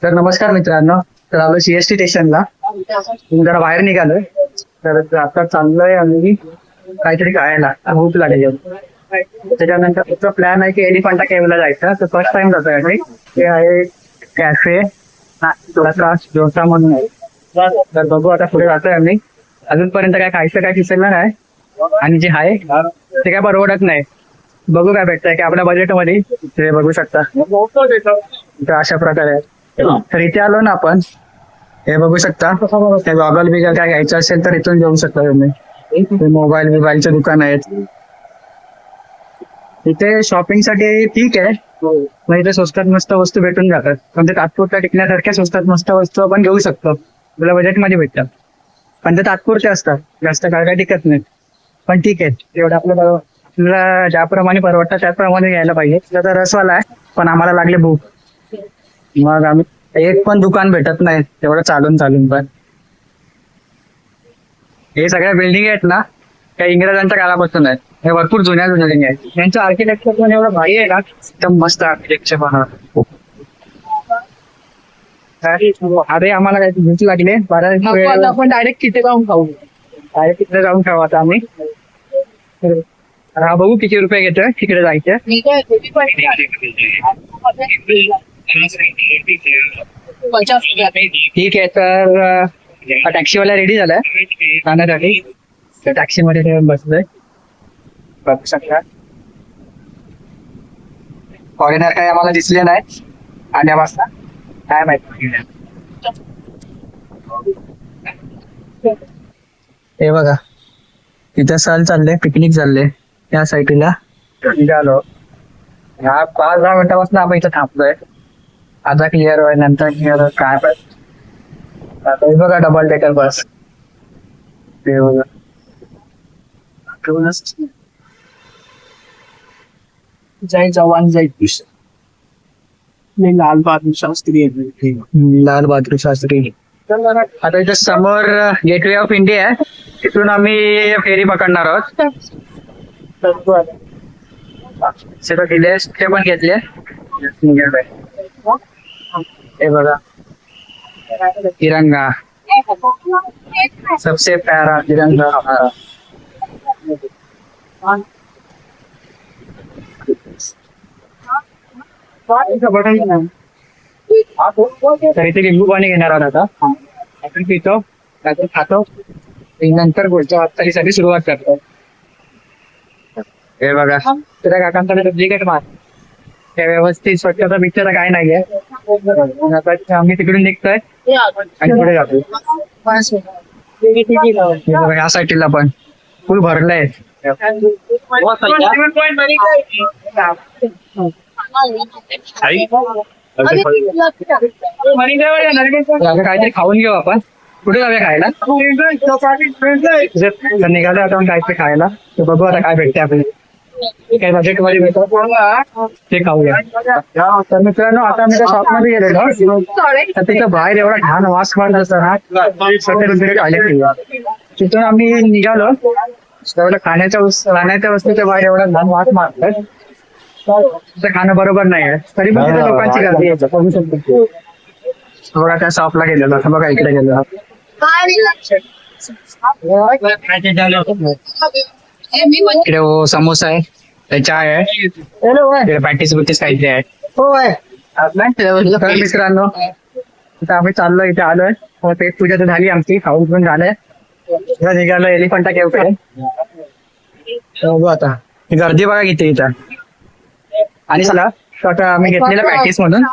तर नमस्कार मित्रांनो. तर आलो सीएसटी स्टेशनला. जरा बाहेर निघालोय. तर आता चाललोय आम्ही काहीतरी खायला, भूक लागेल. त्याच्यानंतर प्लॅन आहे की एलिफंटा केव्हला जायचं. तर फर्स्ट टाइम जातोय आम्ही. ते आहे कॅफे डोसा म्हणून आहे. तर बघू आता पुढे जातोय आम्ही. अजूनपर्यंत काय खायचं काय दिसलं नाही. आणि जे आहे ते काय परवडत नाही. बघू काय भेटतंय की आपल्या बजेटमध्ये. ते बघू शकता तर अशा प्रकारे आहे. तर इथे आलो ना आपण, हे बघू शकता. ते गॉगल बिगल काय घ्यायचं असेल तर इथून घेऊ शकता तुम्ही. मोबाईल बिबाईलचे दुकान आहेत इथे. शॉपिंग साठी ठीक आहे. मग इथे स्वस्तात मस्त वस्तू भेटून जातात. म्हणजे तात्पुरत्या टिकण्यासारख्या स्वस्तात मस्त वस्तू आपण घेऊ शकतो. तुला बजेटमध्ये भेटतात. पण ते तात्पुरते असतात, जास्त काळ काय टिकत नाही. पण ठीक आहे, एवढं आपल्याला ज्याप्रमाणे परवडतं त्याप्रमाणे घ्यायला पाहिजे. त्याचा रसवाला आहे पण आम्हाला लागले भूक. मग आम्ही एक पण दुकान भेटत नाही तेवढं चालून चालून. पण हे सगळ्या बिल्डिंग आहेत ना, त्या इंग्रजांच्या काळापासून आहेत. हे भरपूर जुन्या बिल्डिंग आहेत. त्यांचं आर्किटेक्चर पण एवढं भारी आहे ना, एकदम मस्त आर्किटेक्चर पण. अरे आम्हाला काय भूक लागली. आपण डायरेक्ट तिथे जाऊन खाऊ. डायरेक्ट तिथे जाऊन खाऊ आता आम्ही. हा बघू किती रुपये घेतोय तिकडे जायचं. ठीक आहे. तर टॅक्सीवाला रेडी झालाय जाण्यासाठी. तर टॅक्सी मध्ये बसलोय. बघू शकता फॉरेनर काही आम्हाला दिसले नाही आल्यापासून. काय माहिती. हे बघा इथं सहल चालले, पिकनिक चालले या साईडला. निघालो. ह्या 5-10 मिनिटापासून आपण इथं थांबलोय. आता क्लिअर होय, नंतर क्लिअर काय पाहिजे. बघा डबल डेकर बस. ते बघा जय जवान जय किसान. लाल बहादूर शास्त्री. लाल बहादूर शास्त्री. आता इथं समोर गेटवे ऑफ इंडिया आहे. तिथून आम्ही फेरी पकडणार आहोत. ते पण घेतले. हे बघा तिरंगा, सबसे प्यारा तिरंगा हमारा. तर इथे लिंबू पाणी घेणार आहोत आता. आपण पितो, त्यातून खातो, नंतर पुढच्या वाटचालीसाठी सुरुवात करतो. हे बघा त्या काकांकडे ब्रिकेट मार. त्या व्यवस्थित स्वच्छता बिच्छता काय नाहीये. आम्ही तिकडून निघतोय आणि पुढे जातो. या साईडला पण फुल भरलंय. काहीतरी खाऊन घेऊ आपण. कुठे जाऊया खायला. निघाले आता काहीतरी खायला. तर बघू आता काय भेटते आपल्याला. काही बजेट मध्ये भेटतो ते खाऊया. तर मित्रांनो आता आम्ही त्या शॉप मध्ये गेलेलो. तर तिथं बाहेर एवढा घाण वास मारत असताना तिथून आम्ही निघालो. एवढं खाण्याच्या वस्तूच्या बाहेर एवढा घाण वास मारतात. तिथं खाणं बरोबर नाही आहे. तरी पण तिथे लोकांची गर्दी आहे. बघा त्या शॉपला गेलेलो. बघा इकडे गेलेलो. इकडे हो समोसा आहे, चाय आहे, पॅटीस बिटीस काहीतरी आहे. मित्रांनो आता आम्ही चाललोय. इथे आलोय. पेट पूजा तर झाली आमची. खाऊन पण झालंय. निघालो एलिफंटा केव्हकडे. बघू आता गर्दी बघा किती इथं. आणि चला आता आम्ही घेतलेलं पॅटीस म्हणून.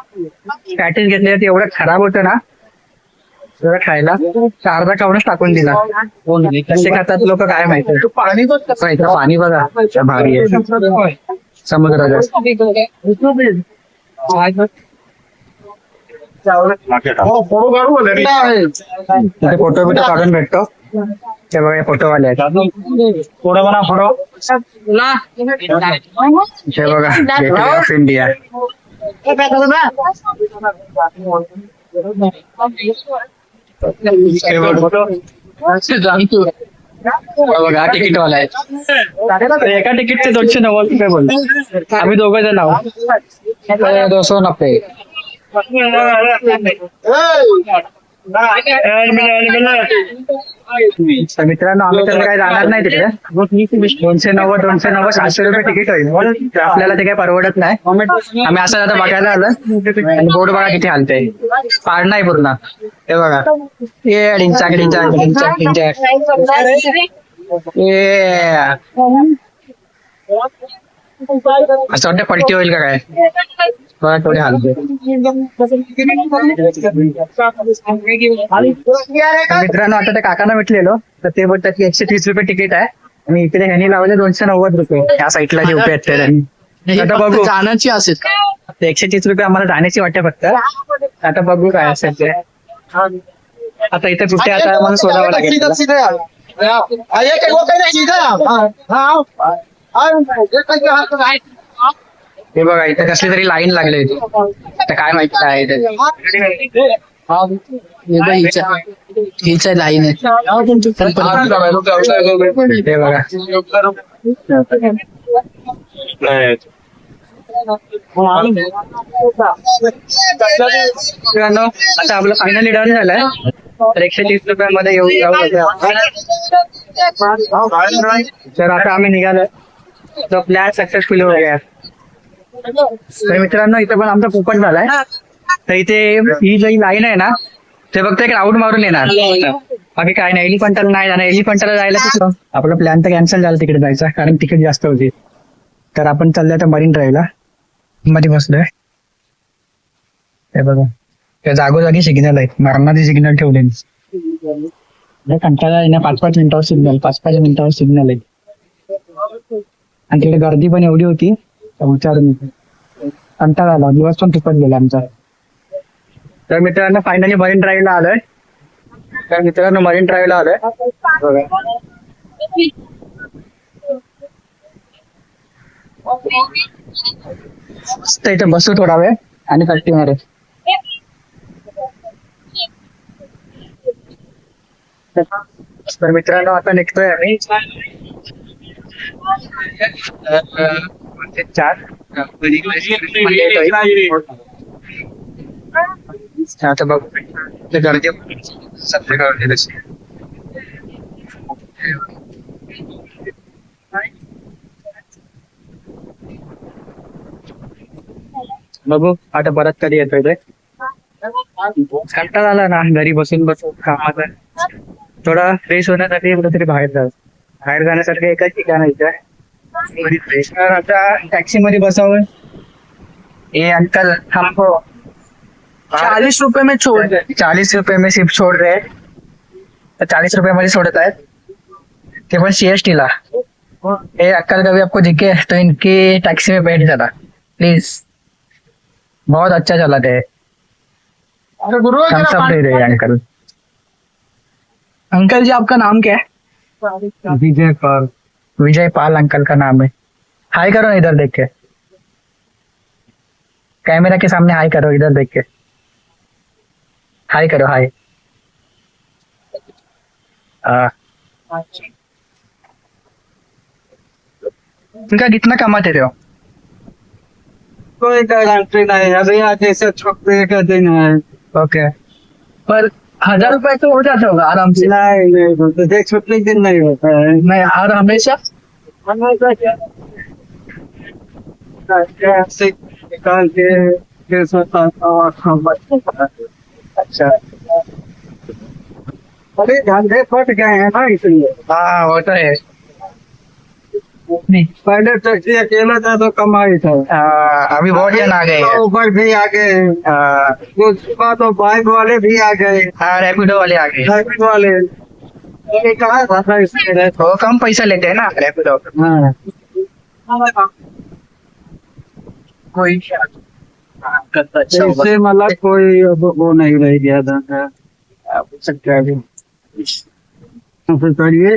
पॅटीस घेतलेलं ते एवढं खराब होतं ना एवढं खायला. अर्धा खाऊनच टाकून दिला. कसे खातात लोक काय माहिती. पाणी बघा भारी आहे. समुद्राचा फोटो बिटो काढून भेटतो. ते बघा फोटोवाले आहेत. फोटो बना फोटो. हे बघा गेटवे ऑफ इंडिया. बघा तिकीटवाला आहे. एका तिकीटचे 290 रुपये बोलतो. आम्ही 2 जण आहोत. 290. तर मित्रांनो आम्ही तर काही जाणार नाही तिकडे. 290 700 रुपये तिकीट होईल तर आपल्याला ते काही परवडत नाही. आम्ही असं आता बघायला आलं आणि बोर्ड बघा किती हालते. पाड नाही पूर्ण. हे बघा ये डिंचाक डिंचाक डिंचाक डिंचाक ये असं वाटतं पलटी होईल का काय. बघा थोडी हालते. मित्रांनो आता त्या काकांना भेटलेलो तर ते बोलतात की 130 रुपये तिकीट आहे आणि इकडे ह्यांनी लावले 290 रुपये या साईडला जे उभे आहेत त्यांनी. आता बघू जाण्याची असेल 130 रुपये आम्हाला जाण्याची वाटते फक्त. आता बघू काय असेल ते. आता इथे कुठे आता आम्हाला शोधावं लागेल. हे बघा इथे कसली तरी लाईन लागली होती. आता काय माहिती काय आहे ते. हिचा लाईन आहे. ते बघा मित्रांनो आता आपलं फायनली डन झालंय तर 130 रुपयांमध्ये येऊ तर आता आम्ही निघालोय. तो प्लॅन सक्सेसफुल हो गया. तर मित्रांनो इथे पण आमचा पोपट झालाय. तर इथे ही जी लाईन आहे ना ते फक्त एक राऊंड मारून येणार बाकी काय नाही. एलिफंटाला नाही जाणार. एलिफंटाला जायला आपला प्लॅन तर कॅन्सल झाला तिकडे जायचा कारण तिकीट जास्त होती. तर आपण चाललोय आता मरीन ड्राईव्हला मध्ये बसलोय. हे बघा त्या जागोजागी सिग्नल आहेत. मरणाचे सिग्नल ठेवले. कंटाळा आहे ना 5-5 मिनिटावर सिग्नल 5-5 मिनिटावर सिग्नल आहे. आणि तिकडे गर्दी पण एवढी होती विचारून कंटाळा आला. दिवस पण तुपट गेला आमचा. तर मित्रांनो फायनली मरीन ड्राईव्हला आलोय. तर मित्रांनो मरीन ड्राईव्हला आलोय बघा. मस्त इथे बसू थोडा वेळ आणि कंटिन्यू आहे. तर मित्रांनो आता निघतोय आम्ही 4 आता बघू गर्दी संध्याकाळ बघू आता परत कधी येतोय ते. कंटाळा आला ना घरी बसून बसून कामाचा. थोडा फ्रेश होण्यासाठी कुठेतरी बाहेर जाण्यासारखं एकच ठिकाण आहे. आता टॅक्सी मध्ये बसावं. ए अंकल हमको 40 रुपये में छोड़ दे. 40 रुपये में सिर्फ छोड़ रहे. तर 40 रुपये मध्ये सोडत आहेत ते पण CST ला. ए अंकल कभी आपको दिखे तो इनकी टैक्सी में बैठ जाना प्लीज. बहुत अच्छा चलाते हैं. हम सब दे रहे हैं अंकल. अंकल जी आपका नाम क्या है? विजय पाल अंकल का नाम है. हाय करो ना इधर देख के. कैमरा के सामने हाय करो इधर देख के. हाय करो हाय. इनका कितना कमाते थे हो? कोई गारंटी नहीं. अभी आगे से छुट्टी का दिन है. ओके. पर 1000 रुपए तो हो जाता होगा आराम से. नहीं बोलते देख छुट्टी दिन नहीं होता है. नहीं और हमेशा से निकाल के फिर सोता. अच्छा. अरे धंधे फट गए हैं ना इसलिए. हाँ वो तो है. पहले टैक्सी अकेला था तो कमाई था. अभी बहुत जन आ गए हैं. ऊबर भी आ गए. उसके बाद तो बाइक वाले भी आ गए. हाँ रैपिडो वाले आ गए. बाइक वाले ये कहा था इसमें. वो कम पैसा लेते हैं ना रैपिडो. हाँ कोई इससे मतलब कोई अब वो नहीं रह गया धंधा. सकता है. फिर करिए